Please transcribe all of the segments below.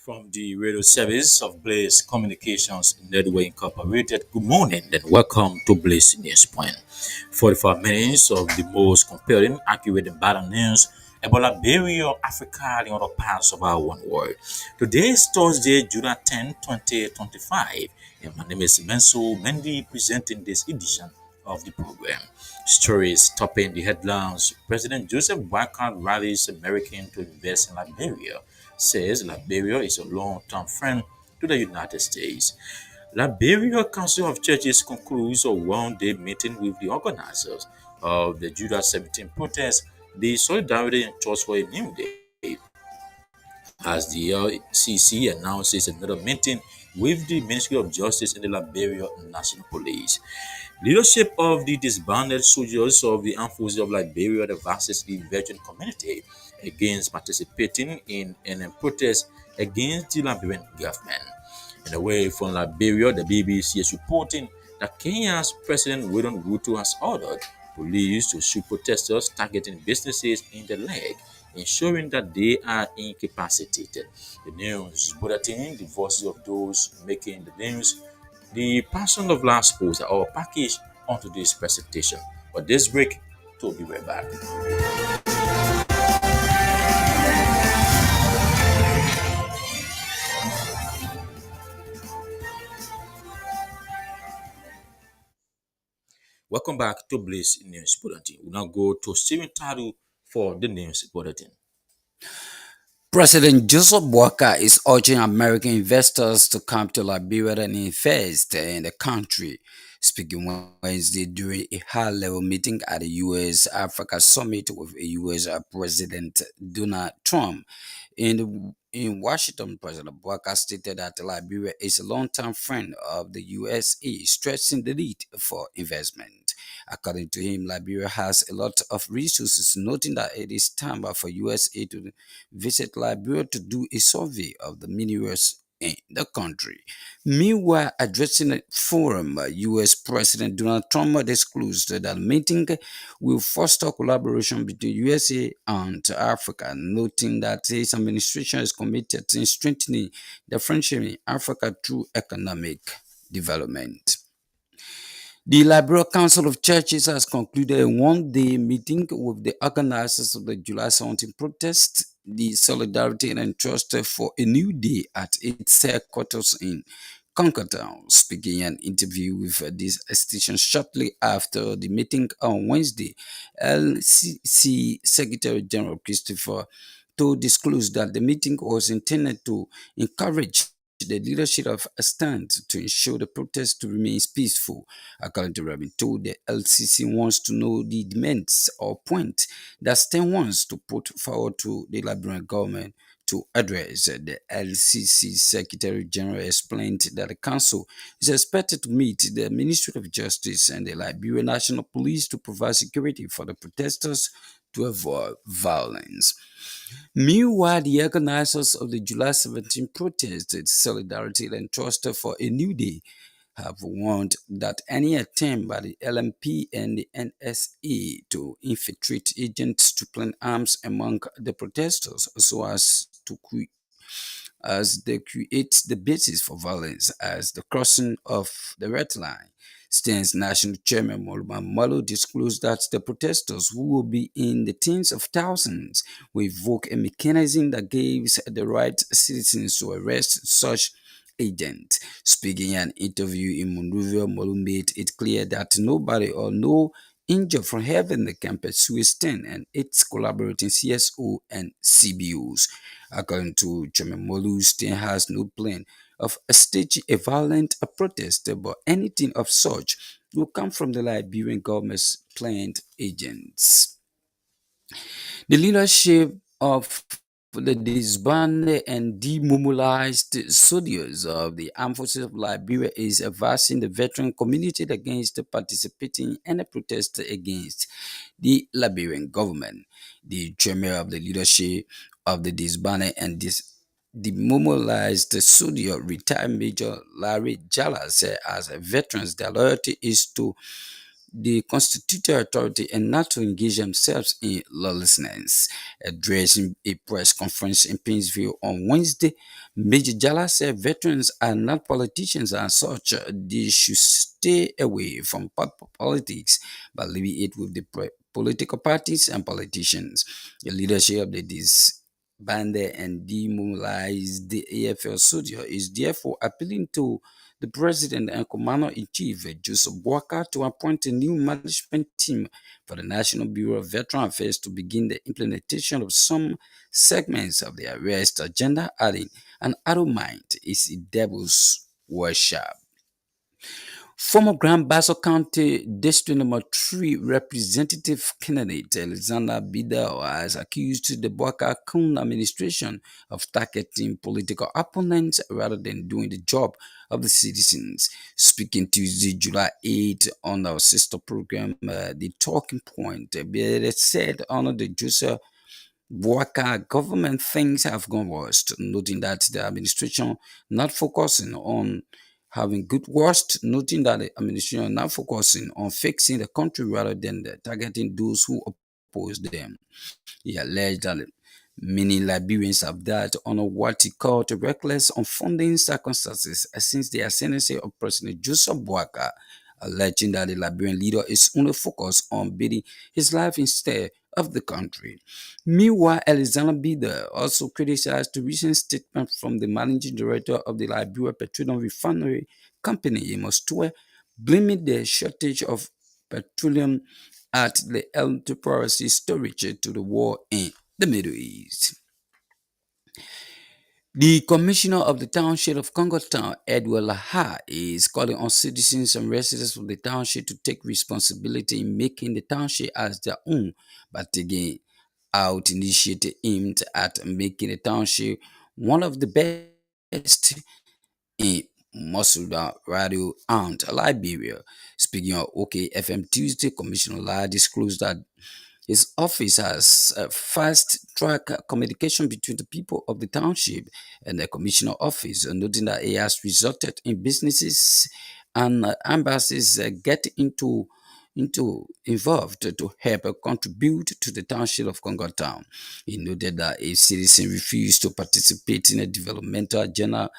From the radio service of Blaze Communications Network Incorporated, good morning and welcome to Blaze News Point. 45 minutes of the most compelling, accurate, and balanced news about Liberia, Africa, and other parts of our one world. Today is Thursday, July 10, 2025, and my name is Menso Mendy presenting this edition of the program. Stories topping the headlines. President Joseph Boakai rallies Americans to invest in Liberia, says Liberia is a long-term friend to the United States. Liberia Council of Churches concludes a one-day meeting with the organizers of the Judah 17 protest, the Solidarity and Trust for a New Day, as the LCC announces another meeting with the Ministry of Justice and the Liberia National Police. Leadership of the disbanded soldiers of the armed forces of Liberia advises the veteran community against participating in any protest against the Liberian government. And away from Liberia, the BBC is reporting that Kenya's President William Ruto has ordered police to shoot protesters targeting businesses in the leg, ensuring that they are incapacitated. The news bulletin, the voices of those making the news, the passion of last post are all packaged onto this presentation. But this break, to be right back. Welcome back to Blaze News Bulletin. We now go to Stephen Tadu for the news bulletin. President Joseph Boakai is urging American investors to come to Liberia and invest in the country. Speaking Wednesday during a high-level meeting at the U.S. Africa Summit with U.S. President Donald Trump. In Washington, President Boakai stated that Liberia is a long-term friend of the USA, stressing the need for investment. According to him, Liberia has a lot of resources, noting that it is time for USA to visit Liberia to do a survey of the minerals in the country. Meanwhile, addressing a forum, U.S. President Donald Trump disclosed that the meeting will foster collaboration between USA and Africa, noting that his administration is committed to strengthening the friendship in Africa through economic development. The Liberal Council of Churches has concluded a one-day meeting with the organizers of the July 17 protest, the Solidarity and Trust for a New Day at its headquarters in Concordown. Speaking in an interview with this station shortly after the meeting on Wednesday, LCC Secretary General Christopher to disclose that the meeting was intended to encourage the leadership of a stand to ensure the protest remains peaceful. According to Rabin told, the LCC wants to know the demands or points that STEM wants to put forward to the Liberian government to address. The LCC Secretary General explained that the council is expected to meet the Ministry of Justice and the Liberian National Police to provide security for the protesters to avoid violence. Meanwhile, the organizers of the July 17 protest, Solidarity and Trust for a New Day, have warned that any attempt by the LMP and the NSA to infiltrate agents to plant arms among the protesters so as they create the basis for violence as the crossing of the red line. STAN's national chairman Moluma Malo disclosed that the protesters, who will be in the tens of thousands, will invoke a mechanism that gives the right citizens to arrest such agents. Speaking in an interview in Monrovia, Molu made it clear that nobody or no angel from heaven can pursue STAN and its collaborating CSO and CBOs. According to Chairman Molu, STAN has no plan of staging a violent protest, but anything of such will come from the Liberian government's planned agents. The leadership of the disbanded and demobilized soldiers of the armed forces of Liberia is advising the veteran community against participating in any protest against the Liberian government. The chairman of the leadership of the disbanded and demobilized soldier, retired Major Larry Jala, said as veterans, their loyalty is to the constituted authority and not to engage themselves in lawlessness. Addressing a press conference in Painesville on Wednesday, Major Jala said veterans are not politicians and such. They should stay away from politics, but leave it with the political parties and politicians. The leadership of the disbanded and demobilized the AFL soldier is therefore appealing to the president and commander-in-chief, Joseph Boakai, to appoint a new management team for the National Bureau of Veteran Affairs to begin the implementation of some segments of the arrest agenda, adding, an idle mind is a devil's worship. Former Grand Bassa County District Number 3 Representative candidate Alexander Bidel has accused the Boakai Kun administration of targeting political opponents rather than doing the job of the citizens. Speaking Tuesday, July 8 on our sister program, The Talking Point, Bidel said under the Joseph Boakai government, things have gone worse, noting that the administration not focusing on having good worst, noting that the administration not focusing on fixing the country rather than targeting those who oppose them. He alleged that many Liberians have died under what he called reckless unfounding circumstances since the ascendancy of President Joseph Boakai, alleging that the Liberian leader is only focused on building his life instead of the country. Meanwhile, Alexander Bida also criticized the recent statement from the managing director of the Liberia Petroleum Refinery Company, Amos Tue, blaming the shortage of petroleum at the enterprise storage to the war in the Middle East. The commissioner of the township of Congotown, Edward Laha, is calling on citizens and residents of the township to take responsibility in making the township as their own by taking out initiative aimed at making the township one of the best in Masuda Radio and Liberia. Speaking of OKFM Tuesday, Commissioner Laha disclosed that his office has fast track communication between the people of the township and the commissioner office, noting that it has resulted in businesses and embassies getting into involved to help contribute to the township of Congo Town. He noted that a citizen refused to participate in a developmental agenda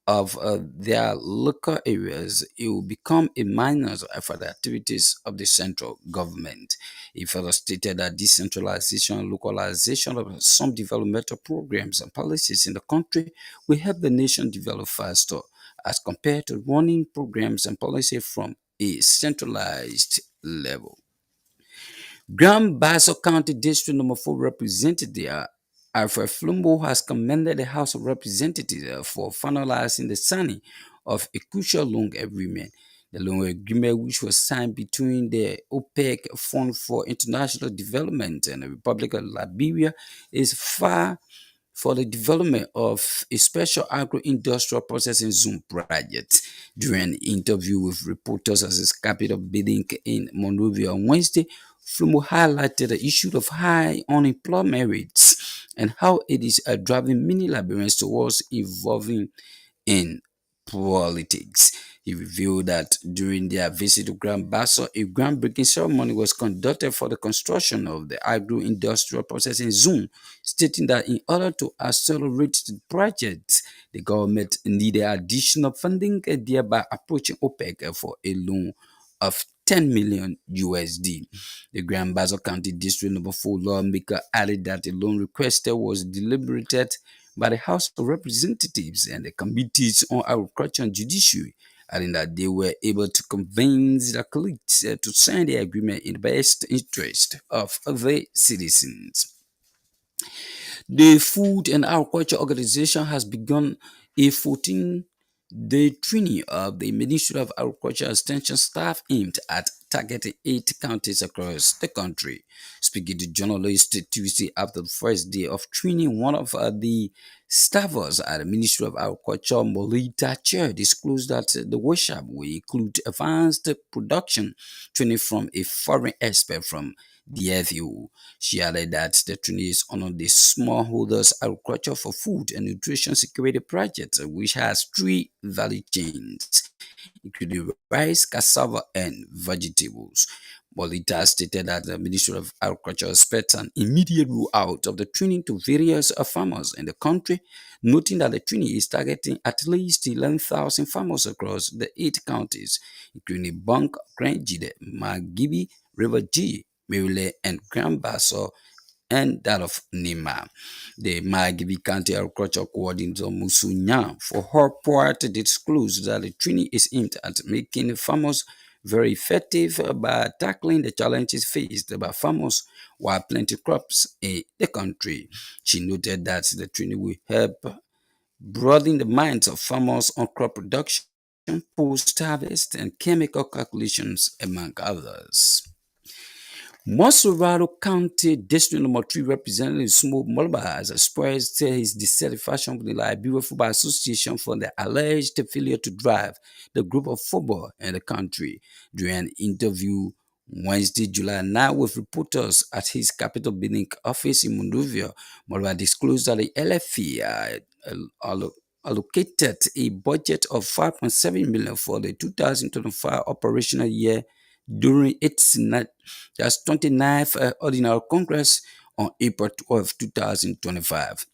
of their local areas, it will become a minus for the activities of the central government. He further stated that decentralization and localization of some developmental programs and policies in the country will help the nation develop faster as compared to running programs and policy from a centralized level. Grand Bassa County District Number 4 Representative Alfred Flumbo has commended the House of Representatives for finalizing the signing of a crucial loan agreement. The loan agreement, which was signed between the OPEC Fund for International Development and the Republic of Liberia, is far for the development of a special agro-industrial processing zone project. During an interview with reporters at his capital building in Monrovia on Wednesday, Flumo highlighted the issue of high unemployment rates and how it is driving many Liberians towards involving in politics. He revealed that during their visit to Grand Bassa, a groundbreaking ceremony was conducted for the construction of the agro-industrial processing zone, stating that in order to accelerate the project, the government needed additional funding, thereby approaching OPEC for a loan of 10 million USD. The Grand Bassa County District Number 4 lawmaker added that the loan requested was deliberated by the House of Representatives and the Committees on Agriculture and Judiciary, adding that they were able to convince their colleagues to sign the agreement in the best interest of the citizens. The Food and Agriculture Organization has begun a 14-day training of the Ministry of Agriculture Extension staff aimed at targeting 8 counties across the country. Speaking to journalists Tuesday after the first day of training, one of the staffers at the Ministry of Agriculture, Molita Chair, disclosed that the workshop will include advanced production training from a foreign expert from the FAO. She added that the training is on the Smallholders Agriculture for Food and Nutrition Security Project, which has 3 value chains. including rice, cassava, and vegetables. Bolita stated that the Ministry of Agriculture expects an immediate rollout of the training to various farmers in the country, noting that the training is targeting at least 11,000 farmers across the 8 counties, including Bank, Grand Jide, Magibi, River G, Maryland, and Grand Basso, and that of Nima. The Magibi County Agriculture Coordinator Musunya, for her part, disclosed that the training is aimed at making farmers very effective by tackling the challenges faced by farmers while planting crops in the country. She noted that the training will help broaden the minds of farmers on crop production, post-harvest, and chemical calculations, among others. Mosorado County District Number 3 Representative Smo Mulba has expressed his dissatisfaction with the Liberia Football Association for the alleged failure to drive the group of football in the country. During an interview Wednesday, July 9, with reporters at his Capital Building office in Monrovia, Mulba disclosed that the LFE allocated a budget of 5.7 million for the 2025 operational year during its that's 29th Ordinary Congress on April 12, 2025.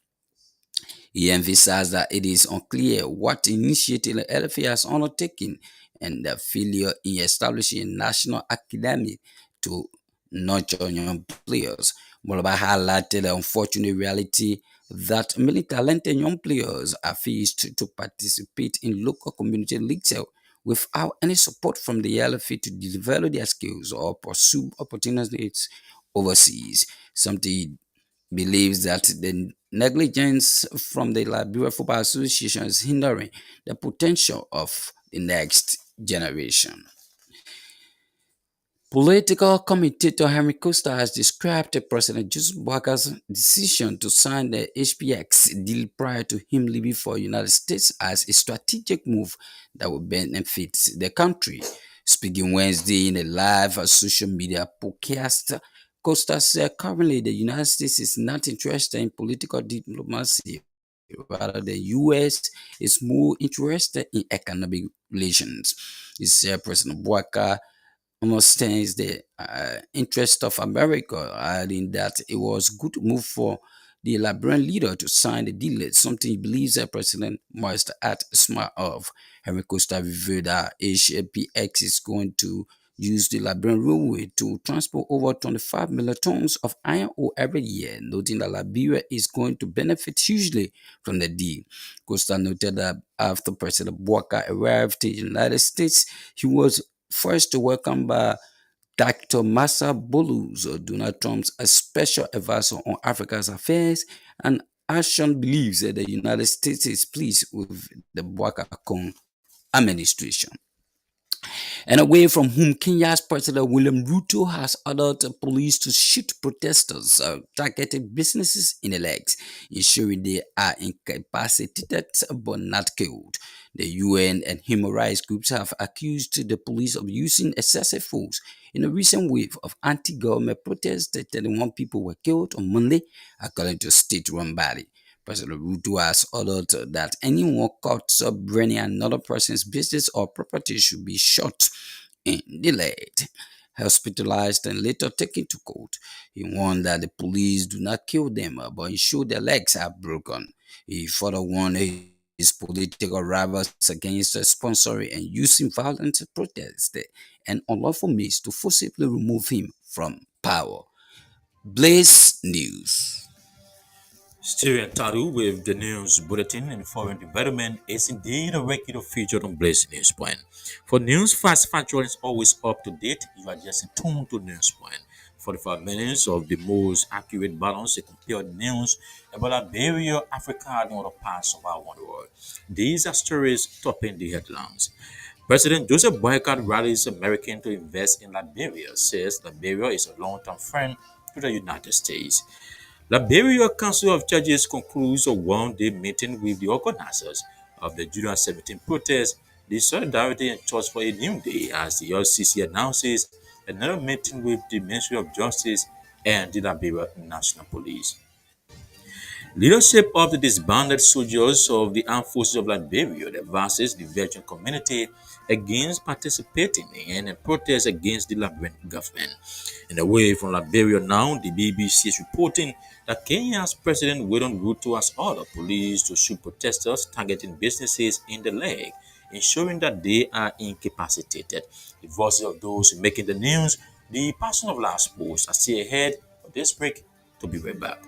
He emphasized that it is unclear what initiative the LFA has undertaken and the failure in establishing a national academy to nurture young players. Moreover, highlighted the unfortunate reality that many talented young players are faced to participate in local community leagues without any support from the LFA to develop their skills or pursue opportunities overseas. Something believes that the negligence from the Liberia Football Association is hindering the potential of the next generation. Political commentator Henry Costa has described President Joseph Boakar's decision to sign the HPX deal prior to him leaving for the United States as a strategic move that will benefit the country. Speaking Wednesday in a live social media podcast, Costa said currently the United States is not interested in political diplomacy. Rather, the U.S. is more interested in economic relations. He said President Boakar understands the interest of America, adding that it was good move for the Liberian leader to sign the deal. It's something he believes the president must act smart of. Henry Costa revealed that HPX is going to use the Liberian railway to transport over 25 million tons of iron ore every year, noting that Liberia is going to benefit hugely from the deal. Costa noted that after President Boacar arrived in the United States, he was first welcomed by Dr. Massa Bolus, Donald Trump's special advisor on Africa's affairs, and Ashton believes that the United States is pleased with the Boacar administration. And away from whom Kenya's President William Ruto has ordered the police to shoot protesters targeting businesses in the legs, ensuring they are incapacitated but not killed. The UN and human rights groups have accused the police of using excessive force in a recent wave of anti-government protests. 31 people were killed on Monday, according to a state-run body. President Ruto has ordered that anyone caught burning another person's business or property should be shot and delayed, hospitalized, and later taken to court. He warned that the police do not kill them but ensure their legs are broken. He further warned his political rivals against sponsoring and using violent protest and unlawful means to forcibly remove him from power. Blaze News. Still entitled with the news bulletin and foreign development is indeed a regular feature on Blaze News Point. For news fast, factual, and always up to date, you are just in tune to News Point. 45 minutes of the most accurate balance and compared news about Liberia, Africa, and other parts of our world. These are stories topping the headlines. President Joseph Boycott rallies Americans to invest in Liberia, says Liberia is a long-term friend to the United States. Liberia Council of Judges concludes a one-day meeting with the organizers of the July 17 protest, the Solidarity and Trust for a New Day, as the LCC announces another meeting with the Ministry of Justice and the Liberia National Police. Leadership of the disbanded soldiers of the armed forces of Liberia versus the veteran community against participating in a protest against the Liberian government. In a way from Liberia now, the BBC is reporting that Kenya's President William Ruto has ordered police to shoot protesters targeting businesses in the leg, ensuring that they are incapacitated. The voices of those making the news, the person of last post, are still ahead of this break. To be right back.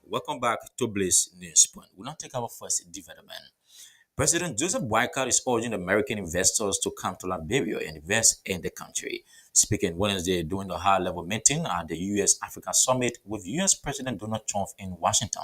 Welcome back to Blaze News Point. We'll now take our first development. President Joseph Boycott is urging American investors to come to Liberia and invest in the country. Speaking Wednesday during the high-level meeting at the U.S. Africa Summit with U.S. President Donald Trump in Washington,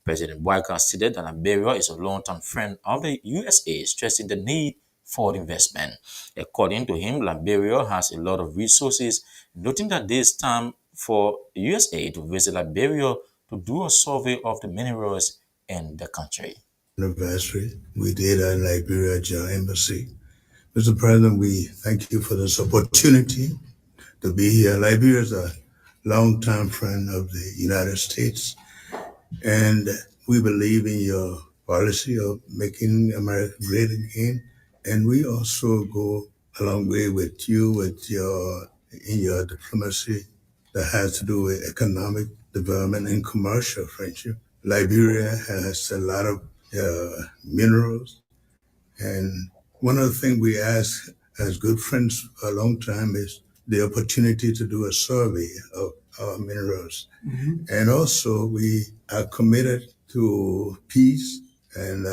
President Boycott stated that Liberia is a long-term friend of the USA, stressing the need for investment. According to him, Liberia has a lot of resources, noting that there is time for USA to visit Liberia to do a survey of the minerals in the country. Anniversary. We did in Liberia at your embassy. Mr. President, we thank you for this opportunity to be here. Liberia is a longtime friend of the United States, and we believe in your policy of making America great again. And we also go a long way with you with your diplomacy that has to do with economic development and commercial friendship. Liberia has a lot of minerals, and one of the things we ask as good friends for a long time is the opportunity to do a survey of our minerals. And also, we are committed to peace, and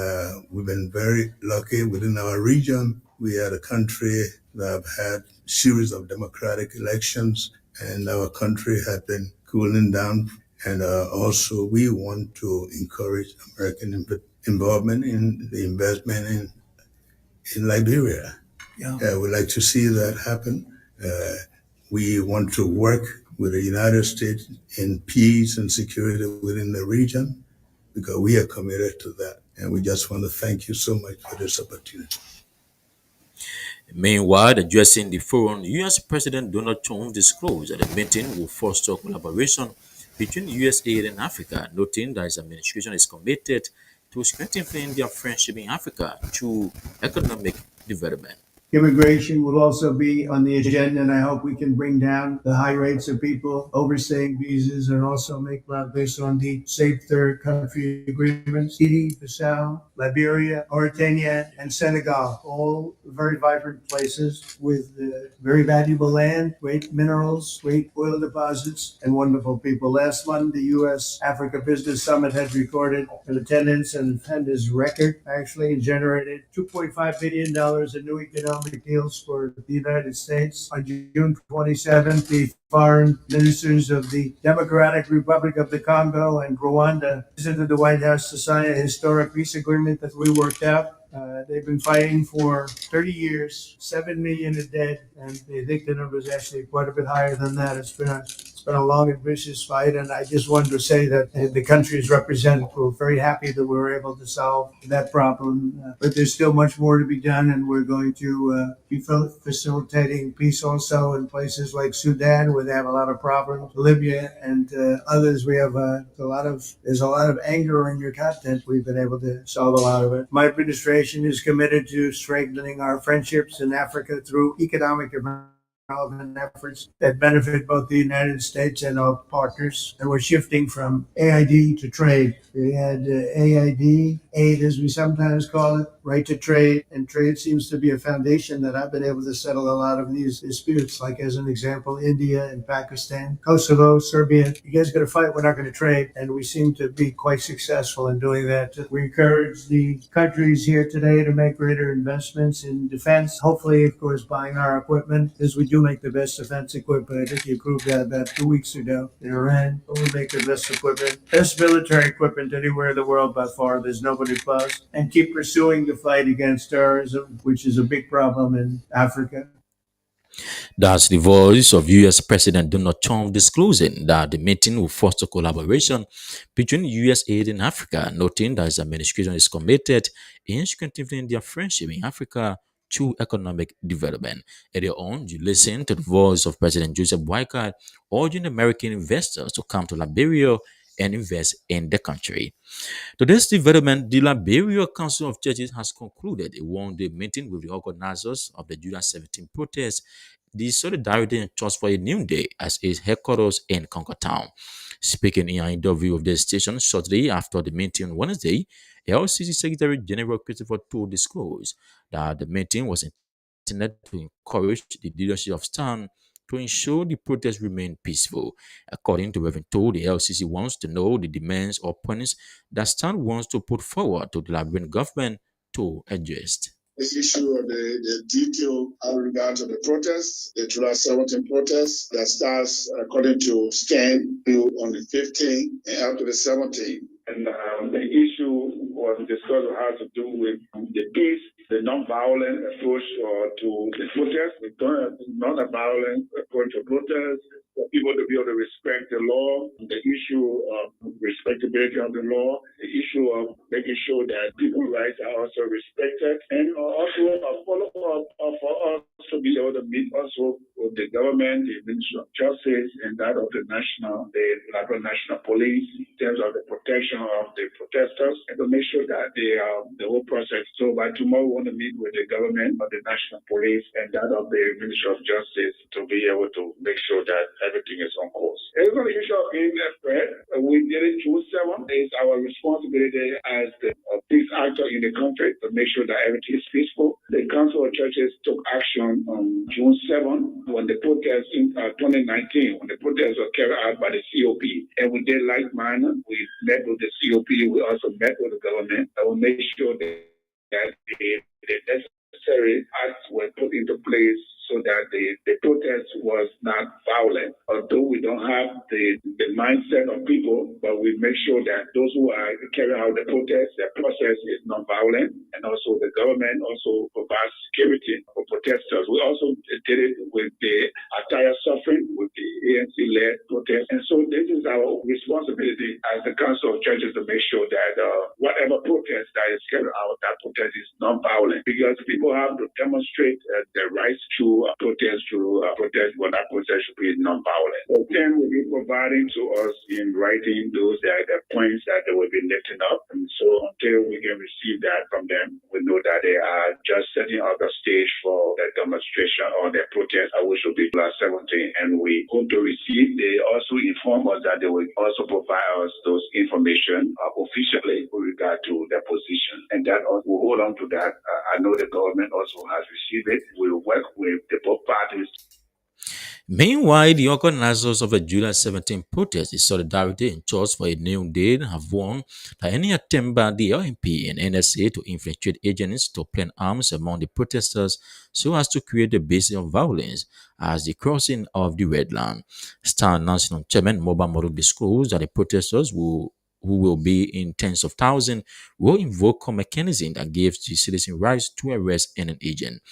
we've been very lucky within our region. We are a country that have had a series of democratic elections, and our country has been cooling down. And also, we want to encourage American involvement in the investment in Liberia. We'd like to see that happen. We want to work with the United States in peace and security within the region because we are committed to that. And we just want to thank you so much for this opportunity. Meanwhile, addressing the forum, U.S. President Donald Trump disclosed that the meeting will foster collaboration between USA and Africa, noting that his administration is committed to strengthening their friendship in Africa through economic development. Immigration will also be on the agenda, and I hope we can bring down the high rates of people overstaying visas and also make progress on the safe third country agreements. Guinea, Bissau, Liberia, Mauritania, and Senegal, all very vibrant places with very valuable land, great minerals, great oil deposits, and wonderful people. Last month, the U.S. Africa Business Summit had recorded an attendance and attendance record, actually, and generated $2.5 billion in new economic deals for the United States. On June 27th, the foreign ministers of the Democratic Republic of the Congo and Rwanda visited the White House to sign a historic peace agreement that we worked out. They've been fighting for 30 years, 7 million are dead, and they think the number is actually quite a bit higher than that. It's been a long and vicious fight, and I just wanted to say that the countries represented were very happy that we were able to solve that problem. But there's still much more to be done, and we're going to be facilitating peace also in places like Sudan, where they have a lot of problems, Libya, and others. We have there's a lot of anger in your continent. We've been able to solve a lot of it. My administration is committed to strengthening our friendships in Africa through economic development efforts that benefit both the United States and our partners. And we're shifting from AID to trade. We had AID, aid as we sometimes call it, right to trade. And trade seems to be a foundation that I've been able to settle a lot of these disputes, like as an example, India and Pakistan, Kosovo, Serbia. You guys got to fight, we're not going to trade. And we seem to be quite successful in doing that. We encourage the countries here today to make greater investments in defense, hopefully, of course, buying our equipment, as we do make the best defense equipment. I think you proved that about 2 weeks ago in Iran. But we make the best equipment, best military equipment anywhere in the world by far. There's nobody close. And keep pursuing the fight against terrorism, which is a big problem in Africa. That's the voice of US President Donald Trump disclosing that the meeting will foster collaboration between US aid in Africa, noting that his administration is committed in strengthening their friendship in Africa through economic development. Earlier on, you listen to the voice of President Joseph Boycott urging American investors to come to Liberia and invest in the country. Today's development, the Liberia Council of Churches has concluded a one-day meeting with the organizers of the July 17 protest, the Solidarity and Trust for a New Day, as its headquarters in Concord Town. Speaking in an interview of the station shortly after the meeting on Wednesday, LCC Secretary General Christopher Toole disclosed that the meeting was intended to encourage the leadership of STAN to ensure the protests remain peaceful. According to Reverend Toole, the LCC wants to know the demands or points that STAN wants to put forward to the Liberian government to adjust. The issue of the detail in regard to the protests, the July 17 protests that starts according to STAN on the 15th and up to the 17th. And the issue was discussed how to do with the peace, the non-violent approach to the protest, the non-violent approach to protest, for people to be able to respect the law, the issue of respectability of the law, the issue of making sure that people's rights are also respected, and also a follow-up for us to be able to meet also with the government, the Ministry of Justice, and that of the Liberia National Police in terms of the protection of the protesters, and to make sure that the whole process. So by tomorrow, we want to meet with the government of the National Police and that of the Ministry of Justice to be able to make sure that everything is on course. It's on the issue of being a threat. We did it June 7th. It's our responsibility as the peace actor in the country to make sure that everything is peaceful. The Council of Churches took action on June 7th when the protests in 2019, when the protests were carried out by the COP. And we did like manner. We met with the COP. We also met with the government. And we made sure that the necessary acts were put into place so that the protest was not violent. Although we don't have the mindset of people, but we make sure that those who are carrying out the protest, the process is non-violent, and also the government also provides security for protesters. We also did it with the entire suffering, with the ANC-led protest. And so this is our responsibility as the Council of Churches to make sure that whatever protest that is carried out, that protest is non-violent, because people have to demonstrate their rights to protest, but that protest should be non-violent. So then will be providing to us in writing those that the points that they will be lifting up. And so until we can receive that from them, we know that they are just setting up the stage for the demonstration or the protest, which will be July 17. And we hope to receive. They also inform us that they will also provide us those information officially with regard to their position. And that we'll hold on to that. I know the government also has received it. We'll work with the both parties. Meanwhile, the organizers of the July 17 protest, the Solidarity and Trust for a New Day, have warned that any attempt by the LNP and NSA to infiltrate agents to plant arms among the protesters so as to create the basis of violence as the crossing of the red line. STAN National Chairman Moba Moro disclosed that the protesters who will be in tens of thousands will invoke a mechanism that gives the citizen rights to arrest an agent.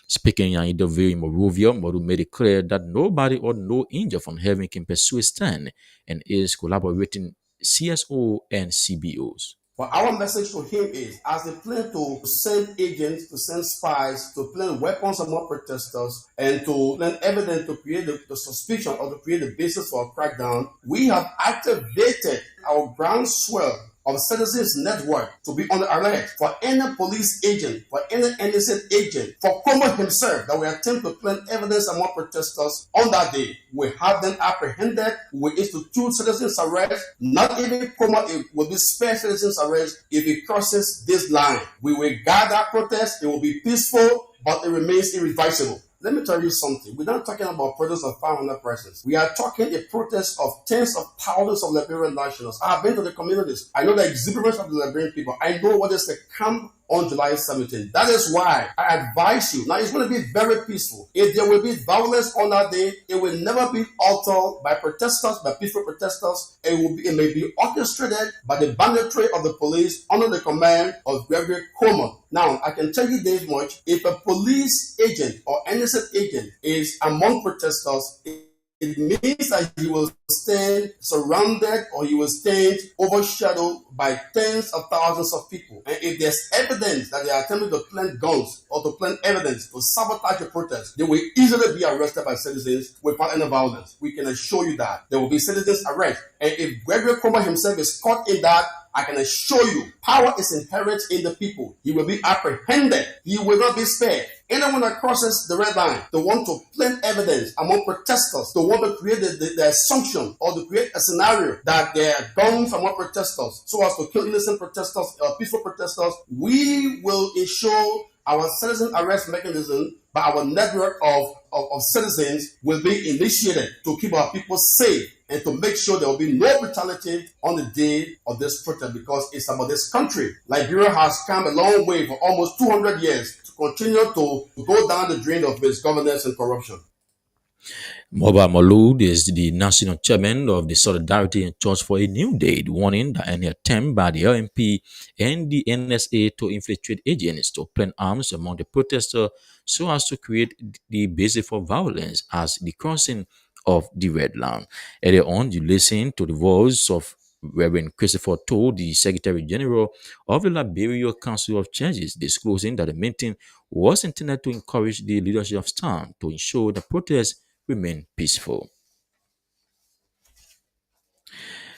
Speaking in an interview in Monrovia, Moru made it clear that nobody or no injured from heaven can pursue a stand and is collaborating CSO and CBOs. But our message to him is, as they plan to send agents, to send spies, to plant weapons among protesters, and to plant evidence to create the suspicion or to create the basis for a crackdown, we have activated our groundswell of citizens network to be on the alert for any police agent, for any innocent agent, for Como himself that will attempt to plant evidence among protesters on that day. We have them apprehended. We institute citizens arrest. Not even Como, it will be spare citizens arrest if it crosses this line. We will guard that protest. It will be peaceful, but it remains irreversible. Let me tell you something. We're not talking about protests of 500 persons. We are talking a protest of tens of thousands of Liberian nationals. I have been to the communities. I know the exuberance of the Liberian people. I know what is the camp on July 17th. That is why I advise you. Now, it's going to be very peaceful. If there will be violence on that day, it will never be altered by protesters, by peaceful protesters. It may be orchestrated by the banditry of the police under the command of Gregory Coleman. Now, I can tell you this much. If a police agent or innocent agent is among protesters, it means that he will stand surrounded or he will stand overshadowed by tens of thousands of people. And if there's evidence that they are attempting to plant guns or to plant evidence to sabotage the protest, they will easily be arrested by citizens without any violence. We can assure you that there will be citizens arrest. And if Gregory Comer himself is caught in that, I can assure you, power is inherent in the people. He will be apprehended. He will not be spared. Anyone that crosses the red line, they want to plant evidence among protesters, they want to create the assumption or to create a scenario that there are guns among protesters so as to kill innocent protesters, peaceful protesters. We will ensure our citizen arrest mechanism by our network of citizens will be initiated to keep our people safe and to make sure there will be no brutality on the day of this protest, because it's about this country. Liberia has come a long way for almost 200 years to continue to go down the drain of misgovernance and corruption. Moba Maloud is the national chairman of the Solidarity and Church for a New Day, warning that any attempt by the LMP and the NSA to infiltrate agents to plant arms among the protesters so as to create the basis for violence as the crossing of the red line. Earlier on, you listen to the voice of Reverend Christopher Todd, the Secretary General of the Liberia Council of Churches, disclosing that the meeting was intended to encourage the leadership of STAN to ensure the protests remain peaceful.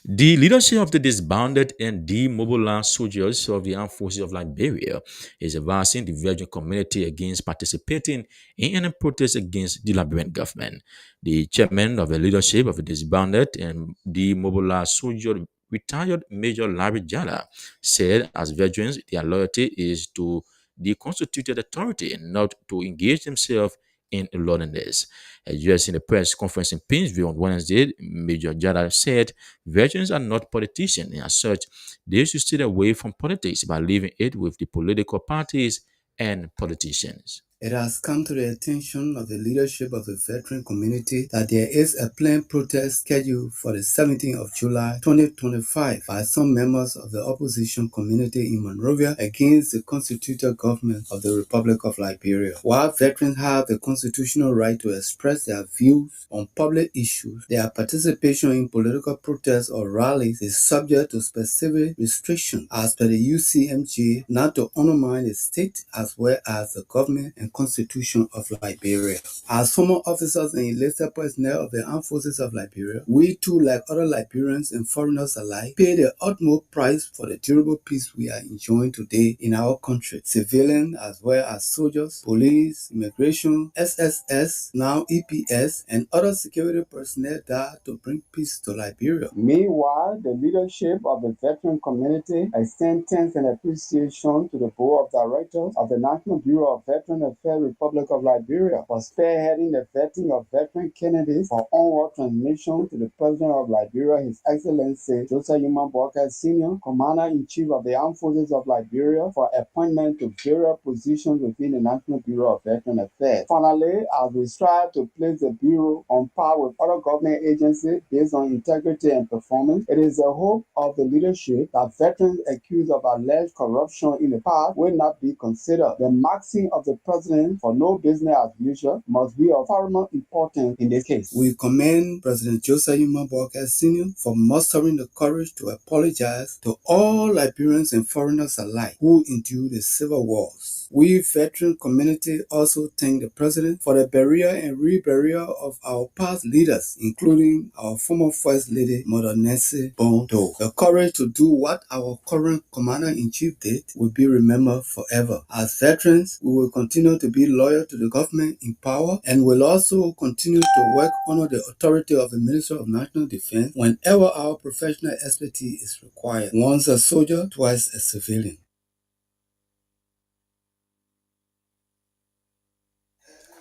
The leadership of the disbanded and demobilized soldiers of the armed forces of Liberia is advising the Virgin community against participating in any protest against the Liberian government. The chairman of the leadership of the disbanded and demobilized soldier, retired Major Larry Jala, said as veterans, their loyalty is to the constituted authority and not to engage themselves in lawlessness. Addressing a press conference in Painesville on Wednesday, Major Jada said veterans are not politicians, and as such, they should stay away from politics by leaving it with the political parties and politicians. It has come to the attention of the leadership of the veteran community that there is a planned protest scheduled for the 17th of July 2025 by some members of the opposition community in Monrovia against the constituted government of the Republic of Liberia. While veterans have the constitutional right to express their views on public issues, their participation in political protests or rallies is subject to specific restrictions as per the UCMJ, not to undermine the state as well as the government and Constitution of Liberia. As former officers and enlisted personnel of the Armed Forces of Liberia, we too, like other Liberians and foreigners alike, pay the utmost price for the durable peace we are enjoying today in our country. Civilians as well as soldiers, police, immigration, SSS, now EPS, and other security personnel die to bring peace to Liberia. Meanwhile, the leadership of the veteran community extends thanks and appreciation to the board of directors of the National Bureau of Veteran Affairs Republic of Liberia for spearheading the vetting of veteran candidates for onward transmission to the President of Liberia, His Excellency Joseph Yuma Boakai Sr., Commander-in-Chief of the Armed Forces of Liberia, for appointment to various positions within the National Bureau of Veteran Affairs. Finally, as we strive to place the Bureau on par with other government agencies based on integrity and performance, it is the hope of the leadership that veterans accused of alleged corruption in the past will not be considered. The maxim of the President for no business as usual must be of paramount importance in this case. We commend President Joseph Yuma Boakai Sr. for mustering the courage to apologize to all Liberians and foreigners alike who endured the civil wars. We veteran community also thank the President for the burial and reburial of our past leaders, including our former First Lady, Mother Nancy Bondo. The courage to do what our current Commander-in-Chief did will be remembered forever. As veterans, we will continue to be loyal to the government in power and will also continue to work under the authority of the Minister of National Defense whenever our professional expertise is required. Once a soldier, twice a civilian.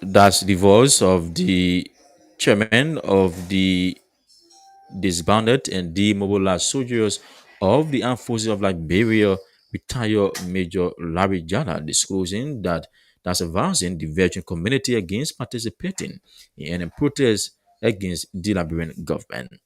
That's the voice of the chairman of the disbanded and demobilized soldiers of the armed forces of Liberia, retired Major Larry Jada, disclosing that that's advancing the veteran community against participating in any protest against the Liberian government.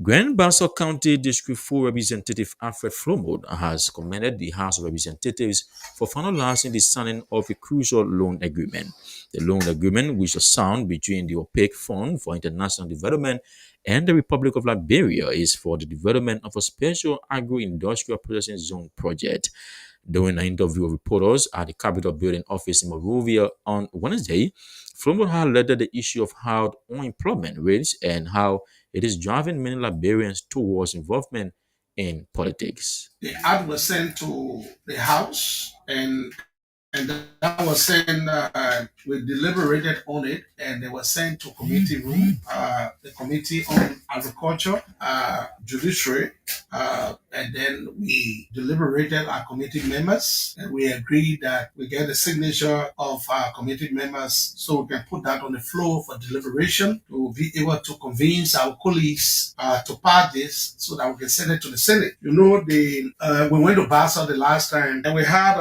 Grand Bassa County District 4 Representative Alfred Flomod has commended the House of Representatives for finalizing the signing of a crucial loan agreement. The loan agreement, which was signed between the OPEC Fund for International Development and the Republic of Liberia, is for the development of a special agro-industrial processing zone project. During an interview with reporters at the Capitol Building office in Monrovia on Wednesday, Flomod highlighted the issue of high unemployment rates and how it is driving many Liberians towards involvement in politics. The ad was sent to the House, and that was sent. We deliberated on it, and they were sent to committee room, the committee on agriculture, judiciary, and then we deliberated our committee members, and we agreed that we get the signature of our committee members, so we can put that on the floor for deliberation to be able to convince our colleagues to pass this, so that we can send it to the Senate. You know, we went to Bassa the last time, and we had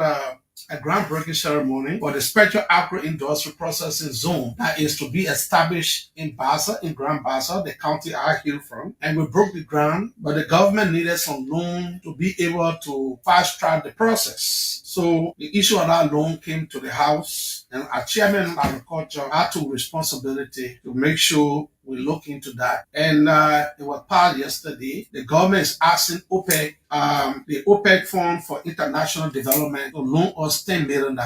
a groundbreaking ceremony for the special agro-industrial processing zone that is to be established in Bassa, in Grand Bassa, the county I hail from. And we broke the ground, but the government needed some loan to be able to fast track the process. So the issue of that loan came to the House, and our chairman of agriculture had to responsibility to make sure we look into that. And it was passed yesterday. The government is asking OPEC, the OPEC Fund for International Development, to loan us $10 million.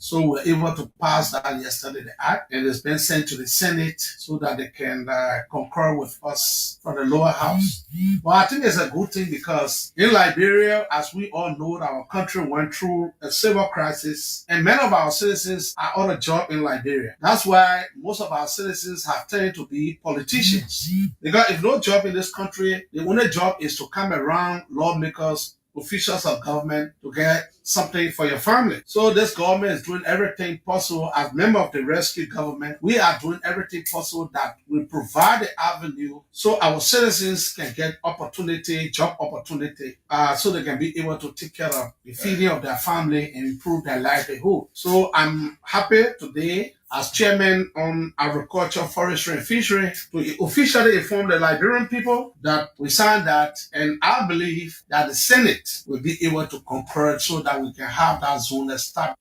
So we're able to pass that yesterday, the act, and it's been sent to the Senate so that they can concur with us from the lower house. But I think it's a good thing because in Liberia, as we all know, our country went through a civil crisis, and many of our citizens are on a job in Liberia. That's why most of our citizens have tended to be politicians. Because if no job in this country, the only job is to come around lawmakers, officials of government to get something for your family. So this government is doing everything possible. As member of the rescue government, we are doing everything possible that will provide the avenue so our citizens can get opportunity, job opportunity, so they can be able to take care of the feeding of their family and improve their livelihood. So I'm happy today as chairman on agriculture, forestry, and fishery to officially inform the Liberian people that we signed that, and I believe that the Senate will be able to concur so that we can have that zone established.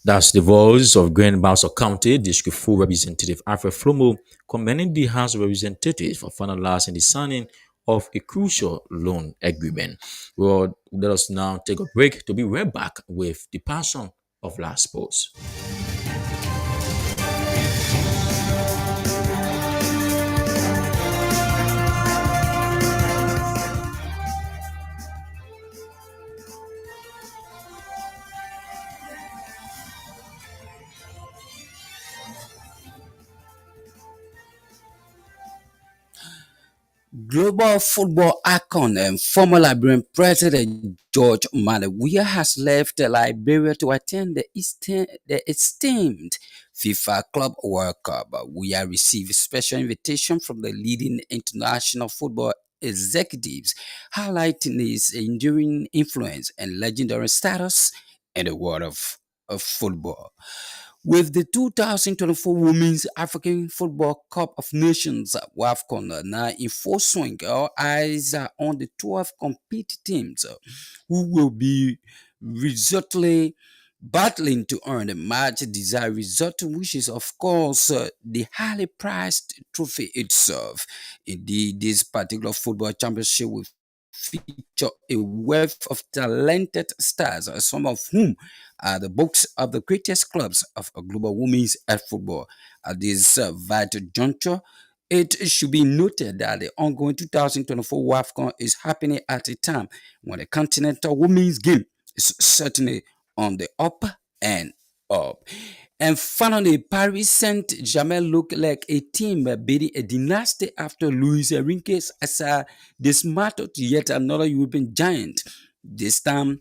That's the voice of Grand Bassa County District 4 Representative Alfred Flomo commending the House of Representatives for finalizing the signing of a crucial loan agreement. Well, let us now take a break to be right back with the passion of live sports. Global football icon and former Liberian President George Weah has left Liberia to attend the esteemed FIFA Club World Cup. Weah received a special invitation from the leading international football executives, highlighting his enduring influence and legendary status in the world of football. With the 2024 Women's African Football Cup of Nations WAFCON now in full swing, all eyes are on the 12 competing teams who will be resolutely battling to earn the much desired result, which is, of course, the highly priced trophy itself. Indeed, this particular football championship will feature a wealth of talented stars, some of whom are the books of the greatest clubs of global women's football. At this vital juncture, it should be noted that the ongoing 2024 WAFCON is happening at a time when the continental women's game is certainly on the up and up. And finally, Paris Saint-Germain look like a team beating a dynasty after Luis Enrique's as dismantled yet another European giant. This time,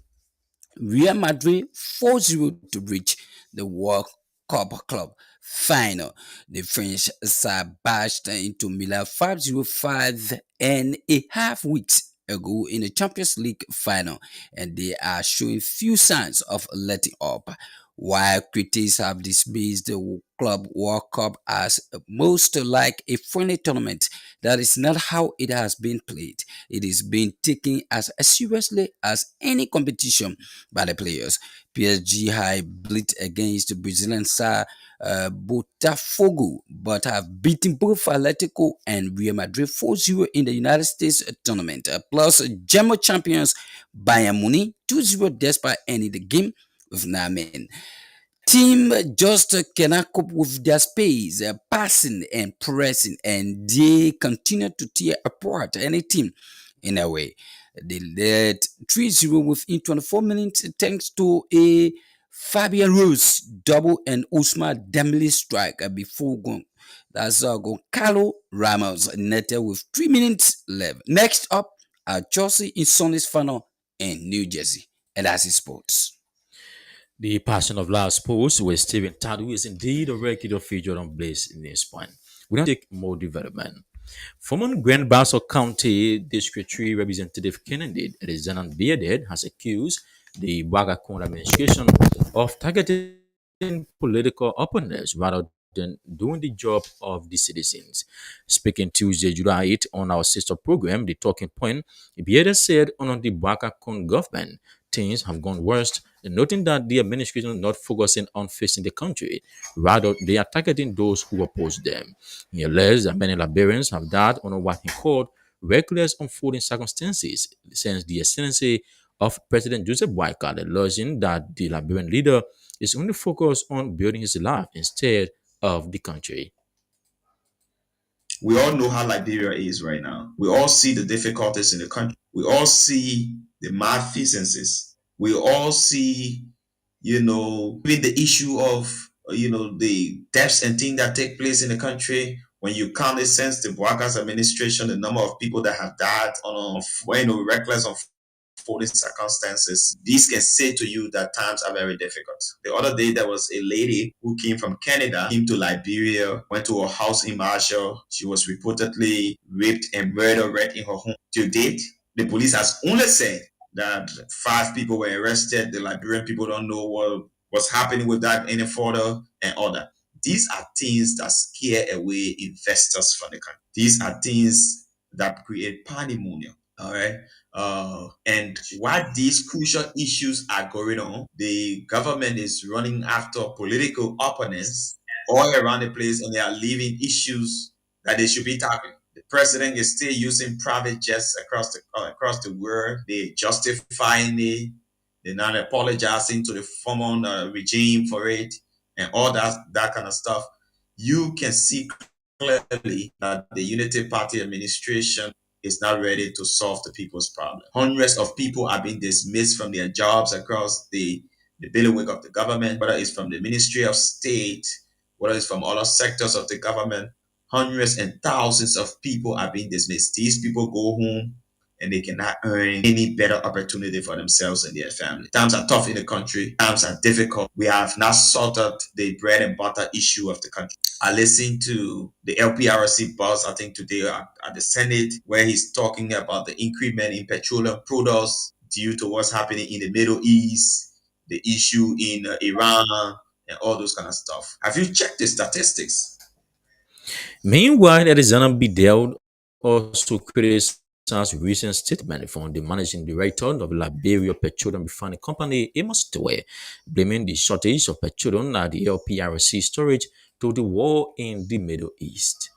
Real Madrid 4-0 to reach the World Cup Club final. The French side bashed into Milan 5-0 5 and a half weeks ago in the Champions League final, and they are showing few signs of letting up. While critics have dismissed the Club World Cup as most like a friendly tournament, that is not how it has been played. It is being taken as seriously as any competition by the players. PSG have bleed against the Brazilian side Botafogo, but have beaten both Atletico and Real Madrid 4-0 in the United States tournament. Plus, German champions Bayern Munich 2-0 despite ending the game with 9 men. Team just cannot cope with their space, passing and pressing, and they continue to tear apart any team in a way. They led 3-0 within 24 minutes thanks to a Fabian Ruiz double and Usman Dembele strike before going. That's Goncalo Ramos netted with 3 minutes left. Next up are Chelsea in Sunday's final in New Jersey. And that's his sports. The passion of live sports with Stephen Tadu is indeed a regular feature on Blaze in this point. We don't take more development. Former Grand Bassa County District 3 Representative candidate Rezanan Bearded has accused the Wagakon administration of targeting political opponents rather than doing the job of the citizens. Speaking Tuesday, July 8 on our sister program, The Talking Point, Bearded said on the Wagakon government, things have gone worse, noting that the administration is not focusing on fixing the country. Rather, they are targeting those who oppose them. He alleged that many Liberians have died under what he called reckless unfolding circumstances since the ascendancy of President Joseph Boakai, alleging that the Liberian leader is only focused on building his life instead of the country. We all know how Liberia is right now. We all see the difficulties in the country. We all see the malfeasances. We all see, even the issue of, the deaths and things that take place in the country. When you count it since the Boakai's administration, the number of people that have died on, reckless unfolding circumstances, these can say to you that times are very difficult. The other day, there was a lady who came from Canada, came to Liberia, went to a house in Marshall. She was reportedly raped and murdered right in her home. To date, the police has only said that 5 people were arrested. The Liberian people don't know what was happening with that any further and other. These are things that scare away investors from the country. These are things that create pandemonium. All right. And while these crucial issues are going on, the government is running after political opponents all around the place, and they are leaving issues that they should be tackling. The president is still using private jets across the world. They're justifying it. They're not apologizing to the former regime for it, and all that kind of stuff. You can see clearly that the Unity Party administration is not ready to solve the people's problem. Hundreds of people are being dismissed from their jobs across the bailiwick of the government, whether it's from the Ministry of State, whether it's from other sectors of the government. Hundreds and thousands of people are being dismissed. These people go home and they cannot earn any better opportunity for themselves and their family. Times are tough in the country. Times are difficult. We have not sorted the bread and butter issue of the country. I listened to the LPRC boss, I think today at the Senate, where he's talking about the increment in petroleum products due to what's happening in the Middle East, the issue in Iran, and all those kind of stuff. Have you checked the statistics? Meanwhile, Arizona Bidel also criticized recent statement from the managing director of the Liberia Petroleum Refining Company, Amos Towe, blaming the shortage of petroleum at the LPRC storage to the war in the Middle East.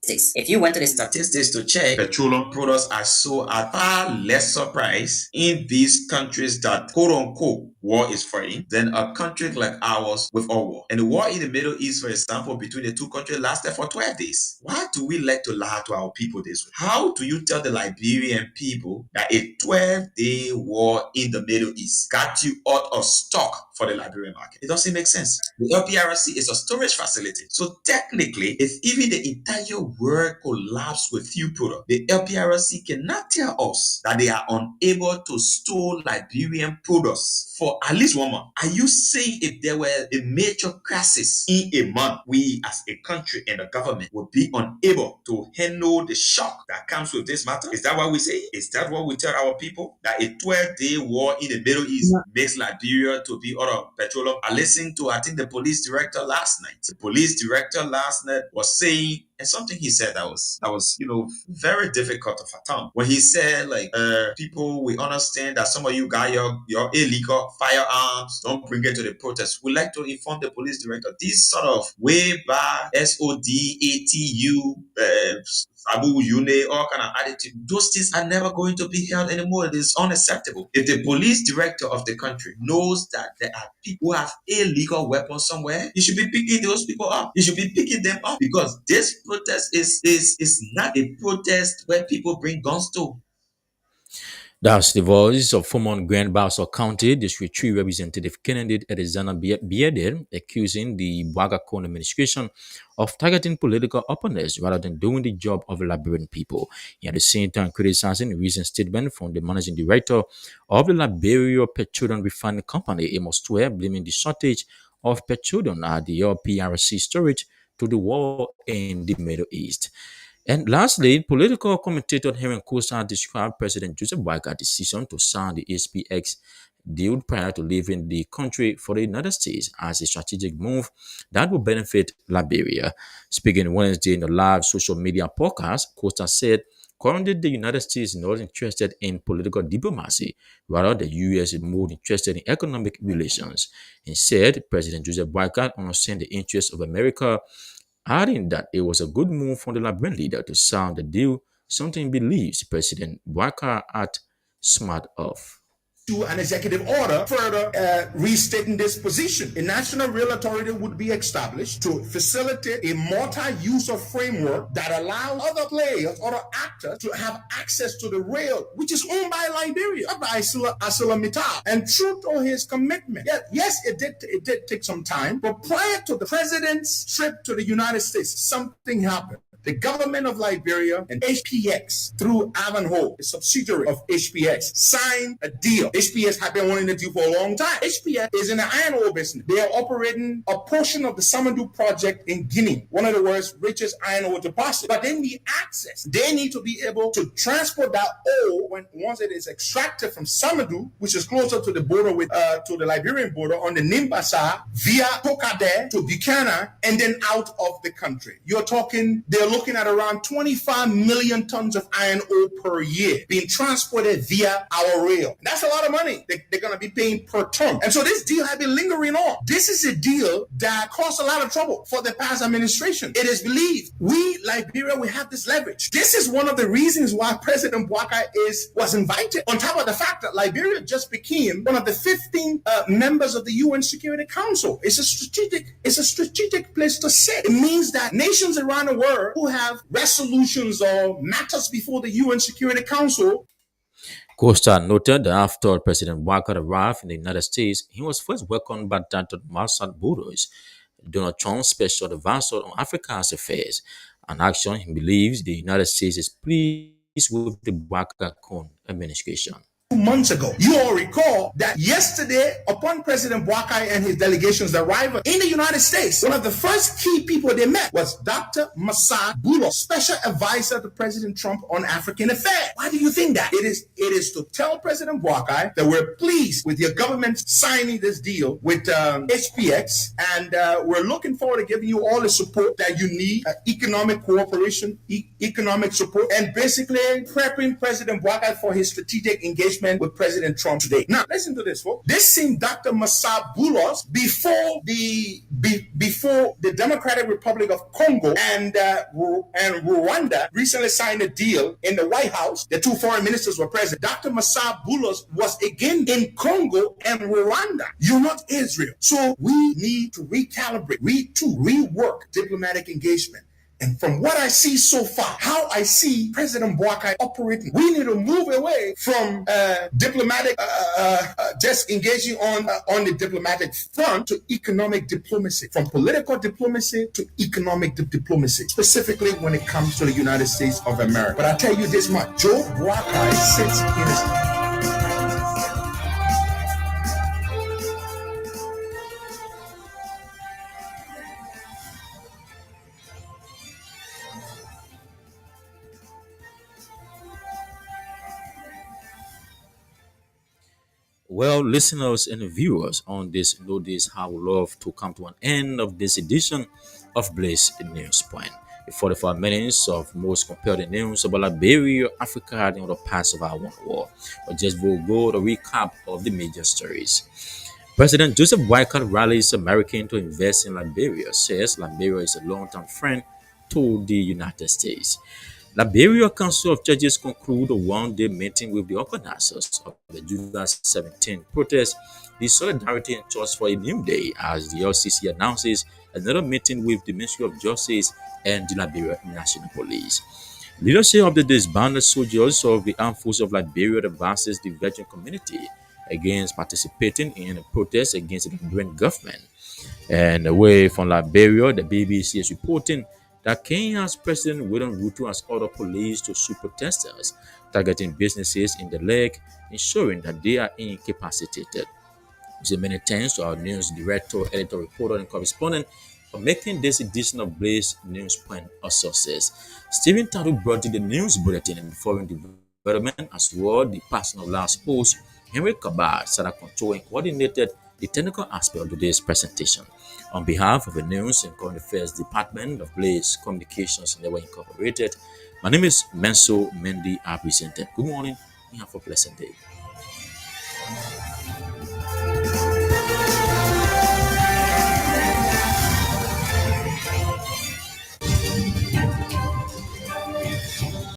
If you went to the statistics to check, petroleum products are sold at far lesser price in these countries that quote unquote war is fighting than a country like ours with our war. And the war in the Middle East, for example, between the two countries lasted for 12 days. Why do we like to lie to our people this way? How do you tell the Liberian people that a 12-day war in the Middle East got you out of stock for the Liberian market? It doesn't make sense. The LPRC is a storage facility. So technically, if even the entire world collapsed with fuel product, the LPRC cannot tell us that they are unable to store Liberian products for for at least 1 month. Are you saying if there were a major crisis in a month, we as a country and the government would be unable to handle the shock that comes with this matter? Is that what we say? Is that what we tell our people? That a 12-day war in the Middle East makes Liberia to be out of petroleum? I listened to, I think, the police director last night. The police director last night was saying, and something he said that was very difficult to fathom. When he said, like, people, we understand that some of you got your illegal firearms, don't bring it to the protest. We like to inform the police director, these sort of way back SODATU, Abu Yune, all kind of attitude, those things are never going to be held anymore. It is unacceptable. If the police director of the country knows that there are people who have illegal weapons somewhere, you should be picking those people up. You should be picking them up, because this protest is not a protest where people bring guns to. That's the voice of former Grand Bassa County District 3 Representative candidate Edizana Bieder, accusing the Bwagakon administration of targeting political opponents rather than doing the job of Liberian people. He at the same time criticizing a recent statement from the managing director of the Liberia Petroleum Refining Company, Amos Tuer, blaming the shortage of petroleum at the PRC storage to the war in the Middle East. And lastly, political commentator Helen Kosa described President Joseph Boakai decision to sign the HPX deal prior to leaving the country for the United States as a strategic move that will benefit Liberia. Speaking Wednesday in a live social media podcast, Costa said currently the United States is not interested in political diplomacy, rather the U.S. is more interested in economic relations. He said President Joseph Boakai understands the interests of America, adding that it was a good move for the Liberian leader to sign the deal, something believes President Boakai had smart of. To an executive order further restating this position. A national rail authority would be established to facilitate a multi-user framework that allows other players, other actors to have access to the rail, which is owned by Liberia, by ArcelorMittal. And true to his commitment, yes, it did take some time, but prior to the president's trip to the United States, something happened. The government of Liberia and HPX, through Ivanhoe, a subsidiary of HPX, signed a deal. HPX had been wanting to do for a long time. HPX is in the iron ore business. They are operating a portion of the Samandu project in Guinea, one of the world's richest iron ore deposits. But they need access. They need to be able to transport that ore once it is extracted from Samandu, which is closer to the border with to the Liberian border on the Nimbasa, via Tokade to Buchanan, and then out of the country. You're talking, they're looking at around 25 million tons of iron ore per year being transported via our rail. And that's a lot of money they're going to be paying per ton. And so this deal has been lingering on. This is a deal that caused a lot of trouble for the past administration. It is believed we, Liberia, we have this leverage. This is one of the reasons why President Boakai was invited. On top of the fact that Liberia just became one of the 15 members of the UN Security Council. It's a strategic place to sit. It means that nations around the world who have resolutions or matters before the UN Security Council. Costa noted that after President Boakai arrived in the United States, he was first welcomed by Dr. Marsad Boudous, Donald Trump's special advisor on Africa's affairs, an action he believes the United States is pleased with the Boakai administration. Months ago. You all recall that yesterday, upon President Boakai and his delegation's arrival in the United States, one of the first key people they met was Dr. Marsad Boudous, special advisor to President Trump on African affairs. Why do you think that? It is to tell President Boakai that we're pleased with your government signing this deal with HPX, and we're looking forward to giving you all the support that you need, economic cooperation, economic support, and basically prepping President Boakai for his strategic engagement with President Trump today. Now, listen to this, folks. This same Dr. Marsad Boudous before the Democratic Republic of Congo and Rwanda recently signed a deal in the White House. The two foreign ministers were present. Dr. Marsad Boudous was again in Congo and Rwanda. You're not Israel. So we need to recalibrate, rework diplomatic engagement. And from what I see so far, how I see President Boakai operating, we need to move away from diplomatic, just engaging on the diplomatic front to economic diplomacy, from political diplomacy to economic diplomacy, specifically when it comes to the United States of America. But I tell you this much, Joe Boakai sits in his... Well, listeners and viewers on this know this how we love to come to an end of this edition of Blaze News Point. The 45 minutes of most compelling news about Liberia, Africa, and the past of our one war. But just we'll go the recap of the major stories. President Joseph Boycott rallies Americans to invest in Liberia, says Liberia is a long-term friend to the United States. Liberia Council of Judges conclude a one-day meeting with the organizers of the July 17 protest, the Solidarity and Trust for a New Day, as the LCC announces another meeting with the Ministry of Justice and the Liberia National Police. Leadership of the disbanded soldiers of the Armed Forces of Liberia advances the veteran community against participating in a protest against the Liberian government. And away from Liberia, the BBC is reporting that Kenya's President William Ruto has ordered police to shoot protesters, targeting businesses in the leg, ensuring that they are incapacitated. So many thanks to our news director, editor, reporter, and correspondent for making this edition of Blaze News Point a success. Stephen Tadu brought you the news bulletin and foreign development, as well the personal last post. Henry Kabar sat at control and coordinated the technical aspect of today's presentation. On behalf of the News and Current Affairs Department of Blaze Communications Network Incorporated, my name is Menso Mendy. I present. Good morning and have a pleasant day.